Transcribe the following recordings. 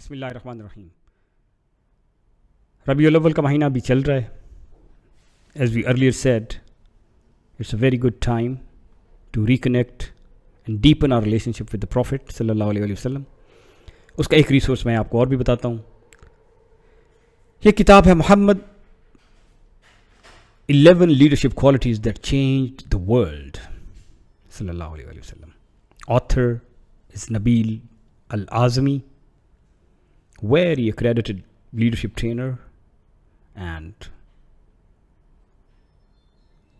बिस्मिल्लाहिर्रहमानिर्रहीम। रबीउल अव्वल का महीना भी चल रहा है. As we earlier said, it's a very good time to reconnect and deepen our relationship with the Prophet सल्लल्लाहु अलैहि वसल्लम. उसका एक रिसोर्स मैं आपको और भी बताता हूँ. ये किताब है Mohammad 11 leadership qualities that changed the world सल्लल्लाहु अलैहि वसल्लम. Author is Nabil Al-Azmi, very accredited leadership trainer, and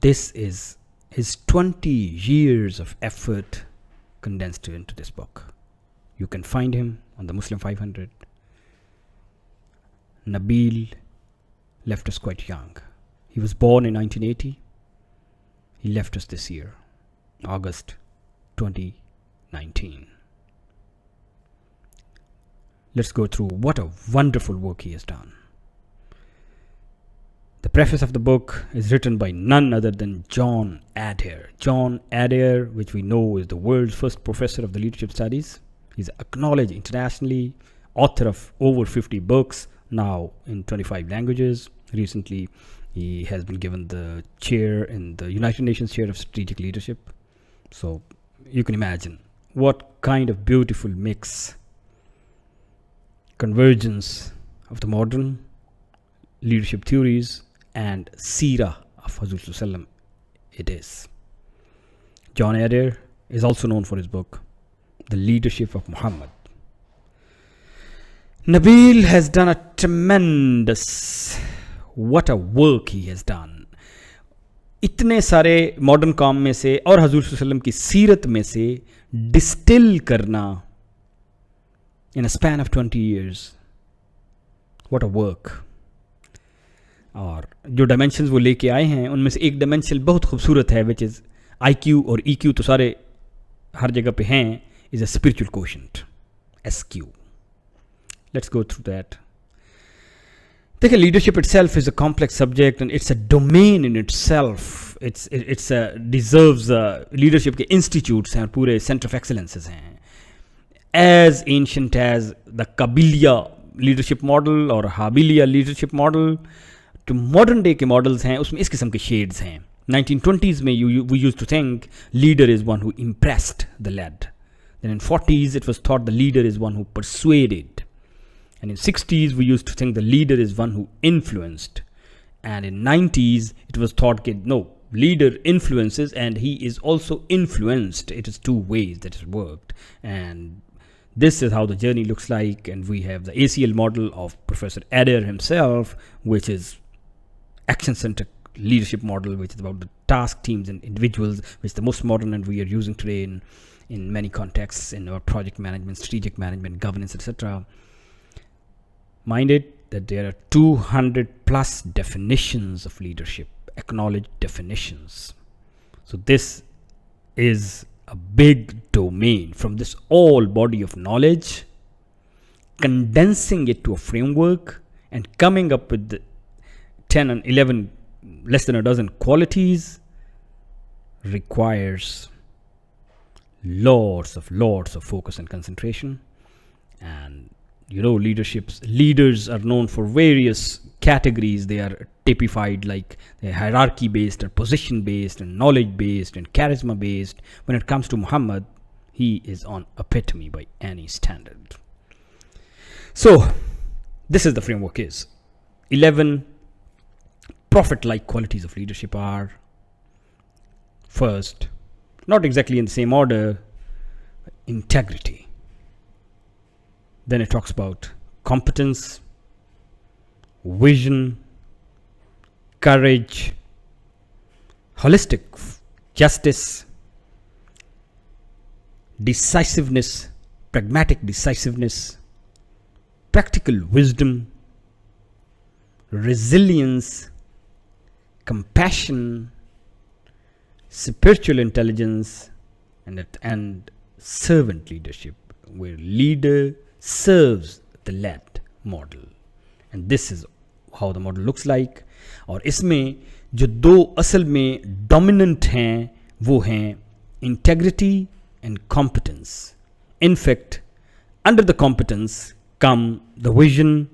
this is his 20 years of effort condensed into this book. You can find him on the Muslim 500. Nabil left us quite young. He was born in 1980. He left us this year, August 2019. Let's go through what a wonderful work he has done. The preface of the book is written by none other than John Adair. John Adair, which we know is the world's first professor of the leadership studies. He's acknowledged internationally, author of over 50 books, now in 25 languages. Recently, he has been given the chair in the United Nations Chair of Strategic Leadership. So you can imagine what kind of beautiful mix, convergence of the modern leadership theories and Seerah of Hazrat Sallam it is. John Adair is also known for his book, The Leadership of Muhammad. Nabil has done a tremendous, what a work he has done. इतने सारे modern काम में से और हजूर सल्लम की सीरत में से डिस्टिल करना in a span of 20 years. What a work. और जो डायमेंशंस वो लेके आए हैं उनमें से एक डायमेंशन बहुत खूबसूरत है, विच इज़ IQ और EQ तो सारे हर जगह पे हैं, is a spiritual quotient, SQ. Let's go through that. देखिए, leadership itself is a complex subject and it's a domain in itself. It's deserves leadership के इंस्टीट्यूट्स हैं और पूरे सेंटर ऑफ एक्सेलेंसेस हैं, as ancient as the Kabiliya leadership model or Habiliya leadership model to modern day के models हैं, उसमें इस किस्म के shades हैं. 1920s में we used to think leader is one who impressed the led. Then in 40s it was thought the leader is one who persuaded. And in 60s we used to think the leader is one who influenced. And in 90s it was thought that no, leader influences and he is also influenced. It is two ways that it worked. And this is how the journey looks like, and we have the ACL model of Professor Adair himself, which is action-centric leadership model, which is about the task teams and individuals, which is the most modern and we are using today in many contexts, in our project management, strategic management, governance, etc. Mind it that there are 200 plus definitions of leadership, acknowledged definitions. So this is a big domain. From this all body of knowledge, condensing it to a framework and coming up with the 10 and 11, less than a dozen qualities requires lots of focus and concentration. And you know, leaders are known for various categories. They are typified like they're hierarchy based or position based and knowledge based and charisma based. When it comes to Muhammad, he is on epitome by any standard. So this is the framework is 11 prophet-like qualities of leadership are: first, not exactly in the same order, integrity. Then it talks about competence, vision, courage, holistic justice, decisiveness, pragmatic decisiveness, practical wisdom, resilience, compassion, spiritual intelligence, and servant leadership, where leader serves the led model. And this is how the model looks like. और इसमें जो दो असल में dominant हैं वो हैं integrity and competence. In fact, under the competence come the vision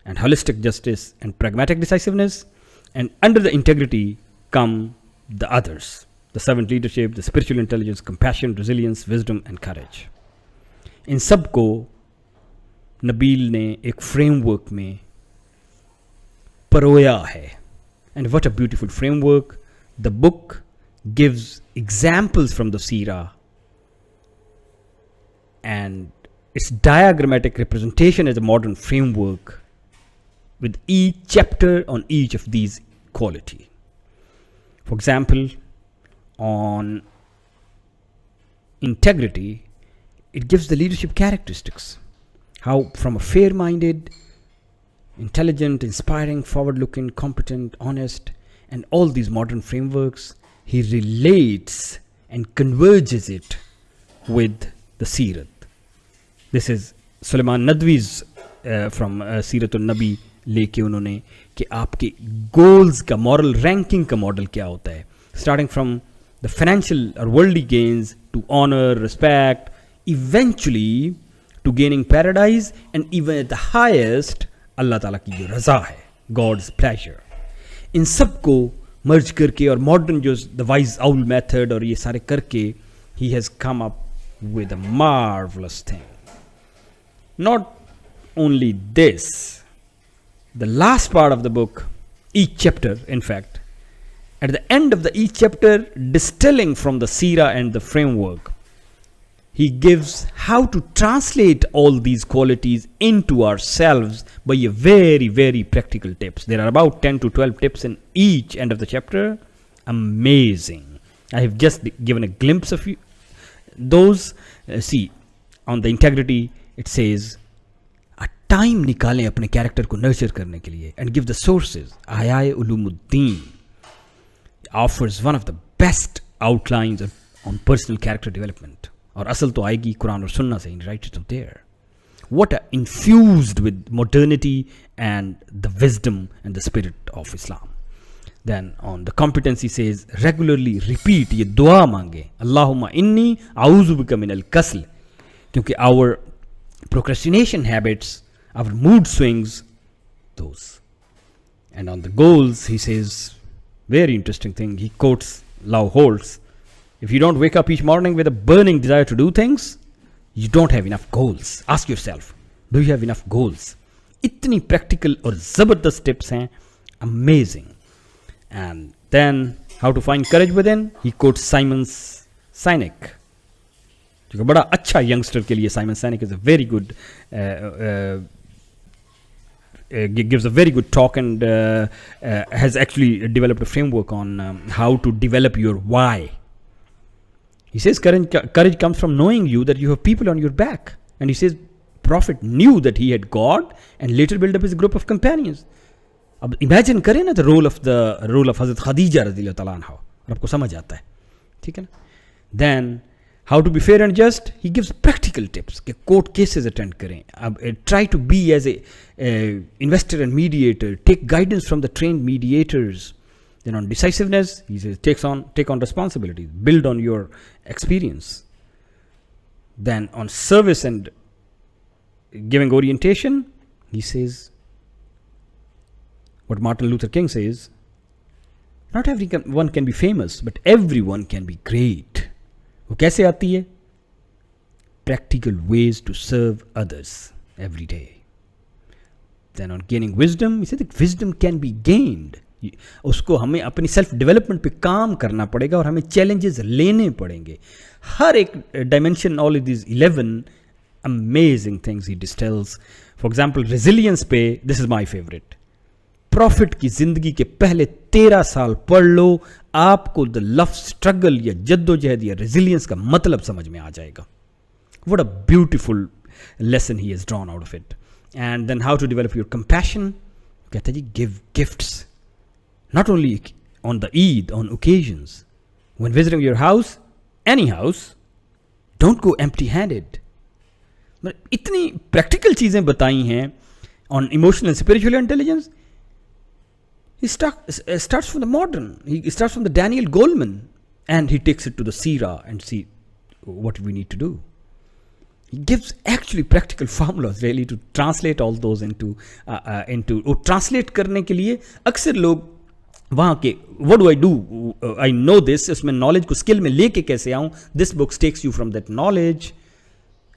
and holistic justice and pragmatic decisiveness, and under the integrity come the others, the servant leadership, the spiritual intelligence, compassion, resilience, wisdom and courage. इन सब को नबील ने एक framework में परोया है. And what a beautiful framework. The book gives examples from the Seerah, and its diagrammatic representation as a modern framework with each chapter on each of these qualities. For example, on integrity, it gives the leadership characteristics. How from a fair-minded, intelligent, inspiring, forward-looking, competent, honest, and all these modern frameworks, he relates and converges it with the Seerah. This is Sulaiman Nadwi's from Seeratul Nabi लेके उन्होंने कि आपके goals का moral ranking का model क्या होता है, starting from the financial और worldly gains to honour, respect, eventually to gaining paradise, and even at the highest Allah Taala की जो रज़ा है, गॉड्स प्लेजर. इन सब को मर्ज करके और मॉडर्न जो द वाइज आउल मेथड और ये सारे करके he has come up with a marvellous thing. Not only this, the last part of the book, each chapter, in fact, at the end of each chapter, distilling from the Seerah and the framework, he gives how to translate all these qualities into ourselves by a very, very practical tips. There are about 10 to 12 tips in each end of the chapter. Amazing. I have just given a glimpse of those. See, on the integrity, it says a time निकालें अपने character को nurture करने के लिए and give the sources. Ayai Ulumuddin offers one of the best outlines on personal character development. और असल तो आएगी कुरान और सुन्ना से, write it there. What are infused with modernity and the wisdom and the spirit of Islam. Then on the competency says regularly repeat, ये दुआ मांगे, Allahumma inni a'udhu bika min al-kasl, क्योंकि our procrastination habits, our mood swings, those. And on the goals, he says, very interesting thing, he quotes Lau Holtz, if you don't wake up each morning with a burning desire to do things, you don't have enough goals. Ask yourself, do you have enough goals? इतनी practical और ज़बरदस्त tips हैं, amazing. And then, how to find courage within, he quotes Simon Sinek. जो बड़ा अच्छा youngster के लिए Simon सैनिक is a very good, gives a very good talk and has actually developed a framework on how to develop your why. He says courage comes from knowing you that you have people on your back, and he says Prophet knew that he had God and later built up his group of companions. अब imagine करें ना the role of हज़रत खदीजा रज़ियल्लाहु तआला अन्हा, और आपको समझ आता है, ठीक है ना. Then how to be fair and just, he gives practical tips कि court cases attend करें, अब try to be as a investor and mediator, take guidance from the trained mediators. Then on decisiveness, he says take on responsibilities, build on your experience. Then on service and giving orientation, he says what Martin Luther King says, not everyone can be famous, but everyone can be great. वो कैसे आती है? Practical ways to serve others every day. Then on gaining wisdom, he said that wisdom can be gained. उसको हमें अपनी self development पे काम करना पड़ेगा और हमें चैलेंजेस लेने पड़ेंगे. हर एक dimension, all of these 11 amazing things he distills. For example resilience पे, this is my favourite. Prophet की जिंदगी के पहले 13 साल पढ़ लो, आपको द लफ्ज स्ट्रगल या जद्दोजहद या रेजिलियंस का मतलब समझ में आ जाएगा. What a beautiful lesson he has drawn out of it. And then how to develop your compassion. कहते हैं जी give gifts, not only on the Eid, on occasions. When visiting your house, any house, don't go empty-handed. इतनी practical चीज़ें बताई हैं on emotional and spiritual intelligence. He starts from the modern. He starts from the Daniel Goleman, and he takes it to the Seerah and see what we need to do. He gives actually practical formulas really to translate all those into translate करने के लिए अक्सर लोग वहाँ के what do I do, I know this, इसमें knowledge को skill में लेके कैसे आऊँ. This book takes you from that knowledge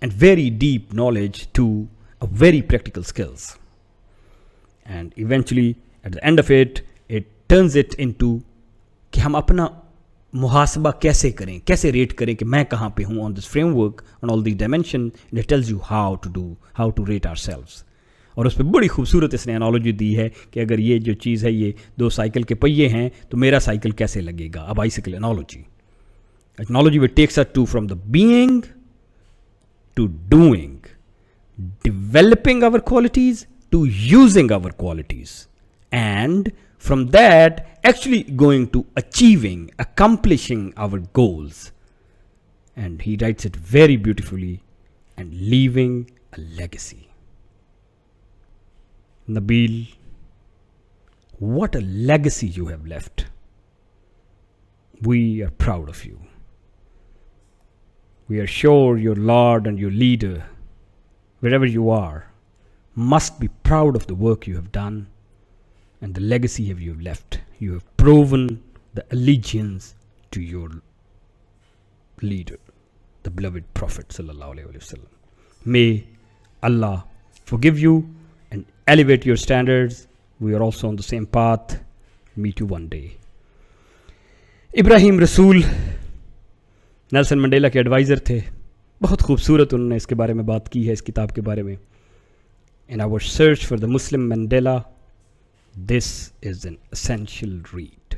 and very deep knowledge to a very practical skills, and eventually at the end of it turns it into कि हम अपना मुहासबा कैसे करें, कैसे रेट करें कि मैं कहाँ पे हूँ on this framework, on all these dimension, and it tells you how to rate ourselves. और उस पर बड़ी खूबसूरत इसने एनालॉजी दी है कि अगर ये जो चीज़ है ये 2 साइकिल के पहिए हैं तो मेरा साइकिल कैसे लगेगा. अब bicycle analogy which takes us to from the being to doing, developing our qualities to using our qualities, and from that actually going to accomplishing our goals. And he writes it very beautifully, and leaving a legacy. Nabil, what a legacy you have left. We are proud of you. We are sure your Lord and your leader, wherever you are, must be proud of the work you have done and the legacy you have left. You have proven the allegiance to your leader, the beloved Prophet sallallahu alaihi wasallam. May Allah forgive you and elevate your standards. We are also on the same path. Meet you one day. Ibrahim रसूल Nelson Mandela के adviser थे. बहुत खूबसूरत उन्होंने इसके बारे में बात की है इस किताब के बारे में. In our search for the Muslim Mandela, this is an essential read.